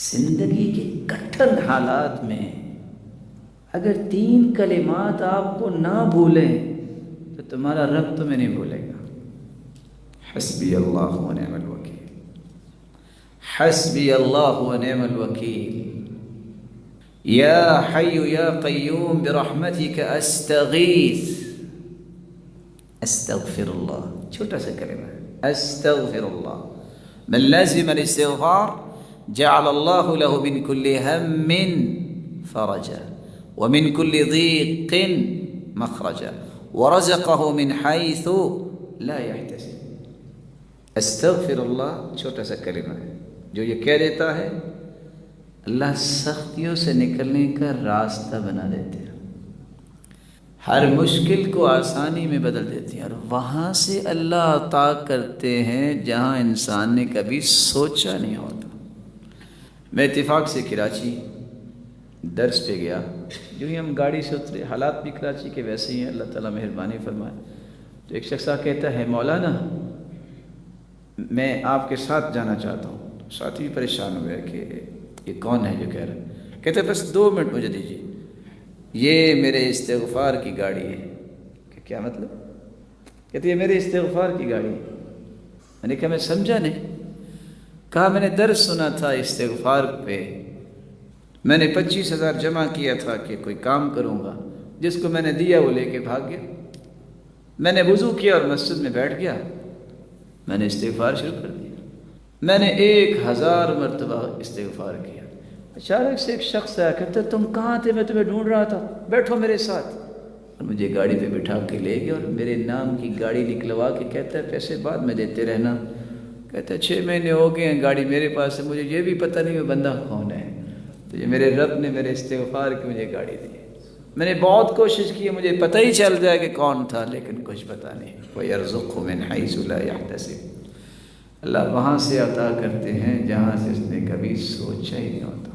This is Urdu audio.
زندگی کے کٹھن حالات میں اگر 3 کلمات آپ کو نہ بھولیں تو تمہارا رب تمہیں نہیں بھولے گا۔ حسبی اللہ و نعم الوکیل، حسبی اللہ و نعم الوکیل، یا حی یا قیوم برحمتک استغیث، استغفر اللہ، چھوٹا سا کلمہ ہے، استغفر اللہ۔ من لازم الاستغفار جعل اللہ له من كل هم فرجا ومن كل ضيق مخرجا ورزقه من حيث لا يحتسب۔ استغفر اللہ چھوٹا سا کلمہ ہے، جو یہ کہہ دیتا ہے اللہ سختیوں سے نکلنے کا راستہ بنا دیتے ہیں، ہر مشکل کو آسانی میں بدل دیتے ہیں، اور وہاں سے اللہ عطا کرتے ہیں جہاں انسان نے کبھی سوچا نہیں ہوتا۔ میں اتفاق سے کراچی درس پہ گیا، جو ہی ہم گاڑی سے اترے، حالات بھی کراچی کے ویسے ہی ہیں، اللہ تعالیٰ مہربانی فرمائے، تو ایک شخص کہتا ہے مولانا میں آپ کے ساتھ جانا چاہتا ہوں۔ ساتھی بھی پریشان ہوئے کہ یہ کون ہے جو کہہ رہا ہے، کہتے بس 2 منٹ مجھے دیجیے، یہ میرے استغفار کی گاڑی ہے۔ کہ کیا مطلب؟ کہتے یہ میرے استغفار کی گاڑی ہے۔ میں نے کہا میں سمجھا نہیں۔ کہا میں نے درس سنا تھا استغفار پہ، میں نے 25,000 جمع کیا تھا کہ کوئی کام کروں گا، جس کو میں نے دیا وہ لے کے بھاگ گیا۔ میں نے وضو کیا اور مسجد میں بیٹھ گیا، میں نے استغفار شروع کر دیا، میں نے 1000 مرتبہ استغفار کیا۔ اچانک سے ایک شخص آیا، کہتا تم کہاں تھے؟ میں تمہیں ڈھونڈ رہا تھا، بیٹھو میرے ساتھ۔ اور مجھے گاڑی پہ بٹھا کے لے گیا اور میرے نام کی گاڑی نکلوا کے کہتا ہے پیسے بعد میں دیتے رہنا۔ کہتا ہے 6 مہینے ہو گئے ہیں گاڑی میرے پاس ہے، مجھے یہ بھی پتہ نہیں وہ بندہ کون ہے۔ تو یہ میرے رب نے میرے استغفار کی مجھے گاڑی دی۔ میں نے بہت کوشش کی مجھے پتہ ہی چل جائے کہ کون تھا، لیکن کچھ پتہ نہیں۔ وَيَرْزُقْهُ مِنْ حَيْثُ لَا يَحْتَسِبُ، اللہ وہاں سے عطا کرتے ہیں جہاں سے اس نے کبھی سوچا ہی نہیں ہوتا۔